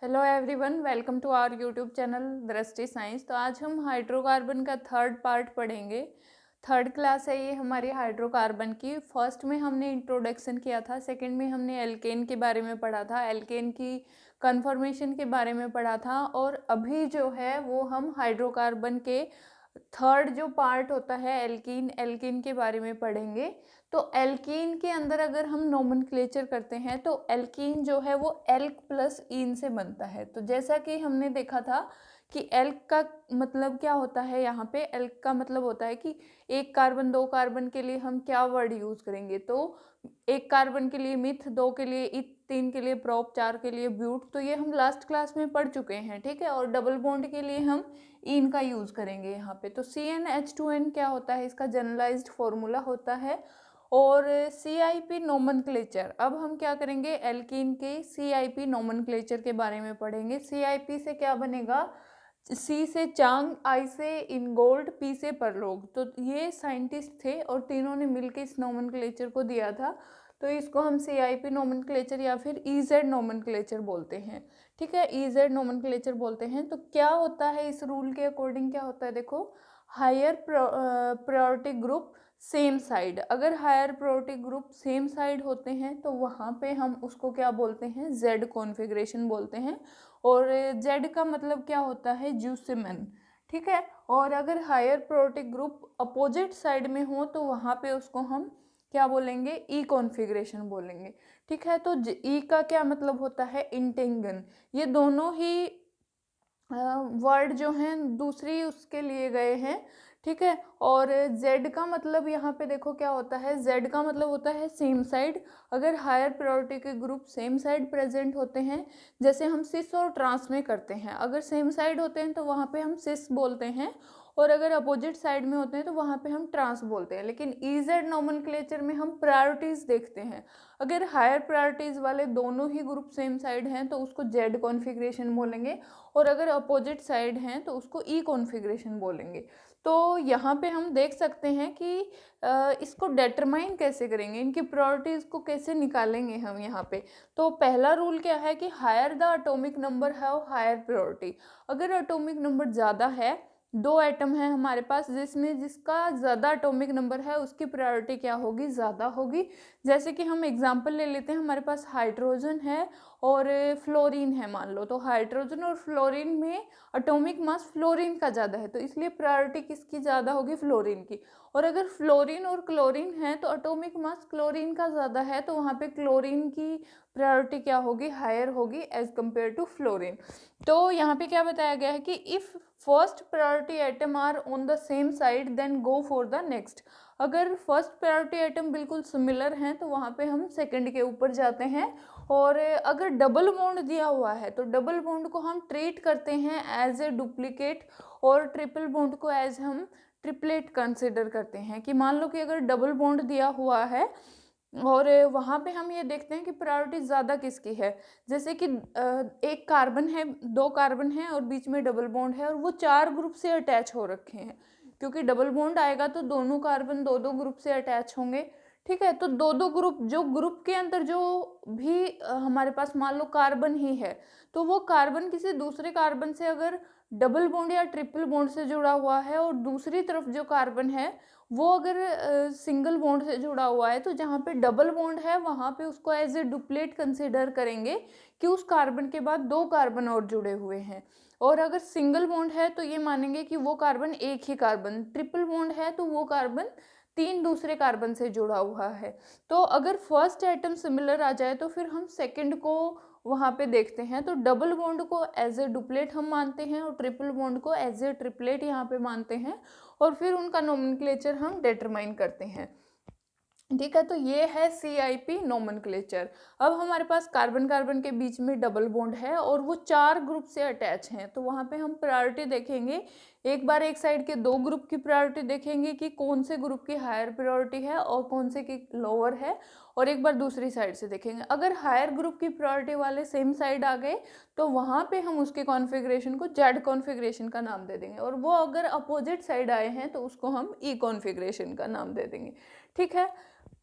Hello everyone, welcome to our YouTube channel Drishti science. तो आज हम हाइड्रोकार्बन का थर्ड पार्ट पढ़ेंगे। थर्ड क्लास है ये हमारी हाइड्रोकार्बन की। फर्स्ट में हमने इंट्रोडक्शन किया था, सेकंड में हमने एल्केन के बारे में पढ़ा था, एल्केन की कन्फर्मेशन के बारे में पढ़ा था, और अभी जो है वो हम हाइड्रोकार्बन के थर्ड जो पार्ट होता है एल्कीन, एल्कीन के बारे में पढ़ेंगे। तो एल्कीन के अंदर अगर हम नोमेनक्लेचर करते हैं तो एल्कीन जो है वो एल्क प्लस ईन से बनता है। तो जैसा कि हमने देखा था कि एल्क का मतलब क्या होता है, यहाँ पे एल्क का मतलब होता है कि एक कार्बन, दो कार्बन के लिए हम क्या वर्ड यूज करेंगे। तो एक कार्बन के लिए मिथ, दो के लिए इत, तीन के लिए प्रोप, चार के लिए ब्यूट। तो ये हम लास्ट क्लास में पढ़ चुके हैं, ठीक है। और डबल बॉन्ड के लिए हम इन का यूज करेंगे यहाँ पे। तो CnH2n क्या होता है, इसका जनरलाइज्ड फॉर्मूला होता है। और CIP नोमेनक्लेचर, अब हम क्या करेंगे, एल्कीन के CIP नोमेनक्लेचर के बारे में पढ़ेंगे। CIP से क्या बनेगा, C से चांग, I से इनगोल्ड, P से परलोग। तो ये साइंटिस्ट थे और तीनों ने मिलकर इस नोमेनक्लेचर को दिया था। तो इसको हम CIP नोमेनक्लेचर या फिर EZ नोमेनक्लेचर बोलते हैं, ठीक है। EZ नोमेनक्लेचर बोलते हैं। तो क्या होता है इस रूल के अकॉर्डिंग, क्या होता है देखो, higher priority group same side. अगर higher priority group same side होते हैं तो वहाँ पे हम उसको क्या बोलते हैं, जेड कॉन्फ़िगरेशन बोलते हैं। और जेड का मतलब क्या होता है, ज्यूसिमन, ठीक है। और अगर higher priority group opposite side में हो तो वहाँ पे उसको हम क्या बोलेंगे, ई कॉन्फ़िगरेशन बोलेंगे, ठीक है। तो ई का क्या मतलब होता है, इंटेंगन। ये दोनों ही वर्ड जो हैं दूसरी उसके लिए गए हैं, ठीक है। और जेड का मतलब यहाँ पे देखो क्या होता है, जेड का मतलब होता है सेम साइड। अगर हायर प्रायोरिटी के ग्रुप सेम साइड प्रेजेंट होते हैं, जैसे हम सिस और ट्रांस में करते हैं, अगर सेम साइड होते हैं तो वहाँ पे हम सिस बोलते हैं, और अगर अपोजिट साइड में होते हैं तो वहाँ पे हम ट्रांस बोलते हैं। लेकिन EZ नोमेनक्लेचर में हम प्रायोरिटीज़ देखते हैं। अगर हायर प्रायोरिटीज़ वाले दोनों ही ग्रुप सेम साइड हैं तो उसको जेड कॉन्फ़िगरेशन बोलेंगे, और अगर अपोजिट साइड हैं तो उसको ई कॉन्फ़िगरेशन बोलेंगे। तो यहाँ पे हम देख सकते हैं कि इसको डिटरमाइन कैसे करेंगे, इनकी प्रायोरिटीज़ को कैसे निकालेंगे हम यहाँ पे। तो पहला रूल क्या है कि higher the atomic number have higher priority. अगर एटॉमिक नंबर ज़्यादा है, दो एटम है हमारे पास, जिसमें जिसका ज़्यादा एटॉमिक नंबर है उसकी प्रायोरिटी क्या होगी, ज़्यादा होगी। जैसे कि हम एग्जांपल ले लेते हैं, हमारे पास हाइड्रोजन है और फ्लोरीन है मान लो। तो हाइड्रोजन और फ्लोरीन में एटॉमिक मास फ्लोरीन का ज़्यादा है, तो इसलिए प्रायोरिटी किसकी ज़्यादा होगी, फ्लोरीन की। और अगर फ्लोरीन और क्लोरीन है तो एटॉमिक मास क्लोरीन का ज़्यादा है, तो वहाँ पे क्लोरीन की प्रायोरिटी क्या होगी, हायर होगी एज कम्पेयर टू फ्लोरीन। तो यहाँ पे क्या बताया गया है कि if first priority atom are on the same side then go for the next. अगर फर्स्ट प्रायोरिटी आइटम बिल्कुल सिमिलर हैं तो वहाँ पे हम सेकंड के ऊपर जाते हैं। और अगर डबल बॉन्ड दिया हुआ है तो डबल बॉन्ड को हम ट्रीट करते हैं एज ए डुप्लीकेट, और ट्रिपल बॉन्ड को एज हम ट्रिपलेट कंसिडर करते हैं। कि मान लो कि अगर डबल बॉन्ड दिया हुआ है और वहाँ पे हम ये देखते हैं कि प्रायोरिटी ज़्यादा किसकी है। जैसे कि एक कार्बन है, दो कार्बन है और बीच में डबल बॉन्ड है, और वो चार ग्रुप से अटैच हो रखे हैं। क्योंकि डबल बॉन्ड आएगा तो दोनों कार्बन दो दो ग्रुप से अटैच होंगे, ठीक है। तो दो दो ग्रुप, जो ग्रुप के अंदर जो भी हमारे पास मान लो कार्बन ही है, तो वो कार्बन किसी दूसरे कार्बन से अगर डबल बॉन्ड या ट्रिपल बॉन्ड से जुड़ा हुआ है, और दूसरी तरफ जो कार्बन है वो अगर सिंगल बॉन्ड से जुड़ा हुआ है, तो जहाँ पे डबल बॉन्ड है वहाँ पे उसको एज ए डुप्लेट कंसिडर करेंगे कि उस कार्बन के बाद दो कार्बन और जुड़े हुए हैं। और अगर सिंगल बॉन्ड है तो ये मानेंगे कि वो कार्बन एक ही कार्बन, ट्रिपल बॉन्ड है तो वो कार्बन तीन दूसरे कार्बन से जुड़ा हुआ है। तो अगर फर्स्ट एटम सिमिलर आ जाए तो फिर हम सेकंड को वहाँ पे देखते हैं। तो डबल बॉन्ड को एज ए डुप्लेट हम मानते हैं और ट्रिपल बॉन्ड को एज ए ट्रिपलेट यहाँ पे मानते हैं, और फिर उनका नोमेनक्लेचर हम डिटरमाइन करते हैं, ठीक है। तो ये है CIP नोमेनक्लेचर। अब हमारे पास कार्बन कार्बन के बीच में डबल बॉन्ड है और वो चार ग्रुप से अटैच हैं, तो वहाँ पे हम प्रायोरिटी देखेंगे। एक बार एक साइड के दो ग्रुप की प्रायोरिटी देखेंगे कि कौन से ग्रुप की हायर प्रायोरिटी है और कौन से की लोअर है, और एक बार दूसरी साइड से देखेंगे। अगर हायर ग्रुप की प्रायोरिटी वाले सेम साइड आ गए तो वहाँ पे हम उसके कॉन्फ़िगरेशन को जेड कॉन्फ़िगरेशन का नाम दे देंगे, और वो अगर अपोजिट साइड आए हैं तो उसको हम ई कॉन्फ़िगरेशन का नाम दे देंगे, ठीक है।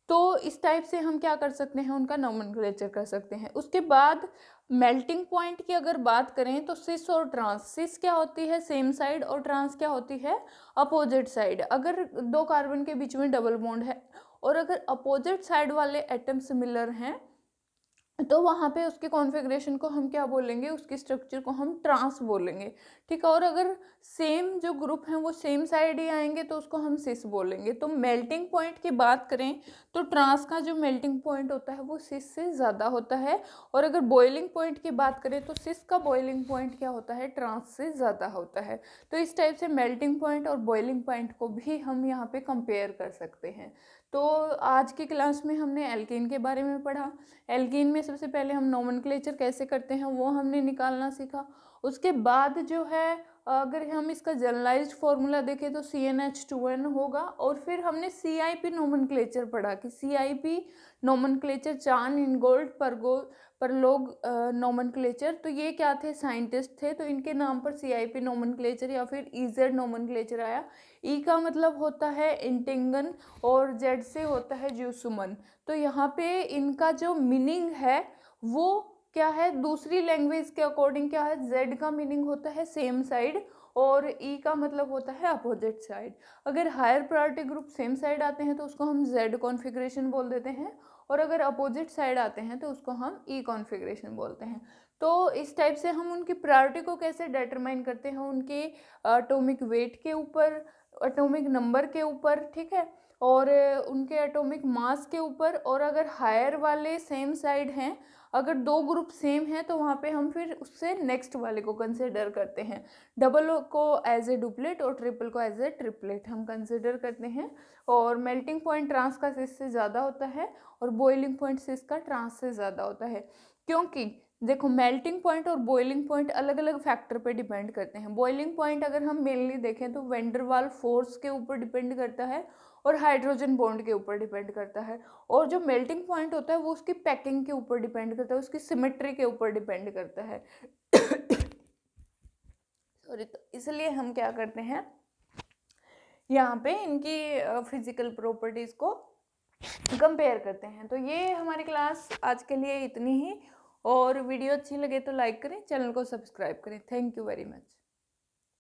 तो इस टाइप से हम क्या कर सकते हैं, उनका नोमेनक्लेचर कर सकते हैं। उसके बाद मेल्टिंग पॉइंट की अगर बात करें तो सिस और ट्रांस, सिस क्या होती है सेम साइड और ट्रांस क्या होती है अपोजिट साइड। अगर दो कार्बन के बीच में डबल बॉन्ड है और अगर अपोजिट साइड वाले एटम सिमिलर हैं तो वहाँ पे उसके कॉन्फ़िगरेशन को हम क्या बोलेंगे, उसकी स्ट्रक्चर को हम ट्रांस बोलेंगे, ठीक है। और अगर सेम जो ग्रुप हैं वो सेम साइड ही आएंगे तो उसको हम सिस बोलेंगे। तो मेल्टिंग पॉइंट की बात करें तो ट्रांस का जो मेल्टिंग पॉइंट होता है वो सिस से ज़्यादा होता है, और अगर बॉइलिंग पॉइंट की बात करें तो सिस का बॉइलिंग पॉइंट क्या होता है, ट्रांस से ज़्यादा होता है। तो इस टाइप से मेल्टिंग पॉइंट और बॉइलिंग पॉइंट को भी हम यहाँ पे कंपेयर कर सकते हैं। तो आज की क्लास में हमने एल्केन के बारे में पढ़ा। एल्कीन में सबसे पहले हम नोमेनक्लेचर कैसे करते हैं वो हमने निकालना सीखा। उसके बाद जो है अगर हम इसका जनरलाइज्ड फार्मूला देखें तो CnH2n होगा। और फिर हमने CIP नोमेनक्लेचर पढ़ा कि CIP नोमेनक्लेचर, चान इनगोल्ड परलोग नोमेनक्लेचर, तो ये क्या थे, साइंटिस्ट थे, तो इनके नाम पर CIP नोमेनक्लेचर या फिर EZ नोमेनक्लेचर आया। ई का मतलब होता है इंटिंगन और जेड से होता है ज्यूसुमन। तो यहाँ पे इनका जो मीनिंग है वो क्या है, दूसरी लैंग्वेज के अकॉर्डिंग क्या है, जेड का मीनिंग होता है सेम साइड और ई का मतलब होता है अपोजिट साइड। अगर higher priority group same side आते हैं तो उसको हम जेड कॉन्फ़िगरेशन बोल देते हैं, और अगर अपोजिट साइड आते हैं तो उसको हम ई कॉन्फ़िगरेशन बोलते हैं। तो इस टाइप से हम उनकी प्रायोरिटी को कैसे डिटरमाइन करते हैं, उनके एटॉमिक वेट के ऊपर, एटॉमिक नंबर के ऊपर, ठीक है, और उनके एटॉमिक मास के ऊपर। और अगर हायर वाले सेम साइड हैं, अगर दो ग्रुप सेम हैं तो वहाँ पे हम फिर उससे नेक्स्ट वाले को कंसिडर करते हैं। डबल को एज ए डुप्लेट और ट्रिपल को एज ए ट्रिपलेट हम कंसिडर करते हैं। और मेल्टिंग पॉइंट ट्रांस का सिस से ज़्यादा होता है और बॉइलिंग पॉइंट सिस का ट्रांस से ज़्यादा होता है। क्योंकि देखो मेल्टिंग पॉइंट और बॉइलिंग पॉइंट अलग अलग फैक्टर पे डिपेंड करते हैं। बॉइलिंग पॉइंट अगर हम मेनली देखें तो वेंडरवाल फोर्स के ऊपर डिपेंड करता है और हाइड्रोजन बॉन्ड के ऊपर डिपेंड करता है। और जो मेल्टिंग पॉइंट होता है वो उसकी पैकिंग के ऊपर डिपेंड करता है, उसकी सिमेट्री के ऊपर डिपेंड करता है। सॉरी, तो इसलिए हम क्या करते हैं, यहाँ पे इनकी फिजिकल प्रॉपर्टीज को कंपेयर करते हैं। तो ये हमारी क्लास आज के लिए इतनी ही, और वीडियो अच्छी लगे तो लाइक करें, चैनल को सब्सक्राइब करें। Thank you very much.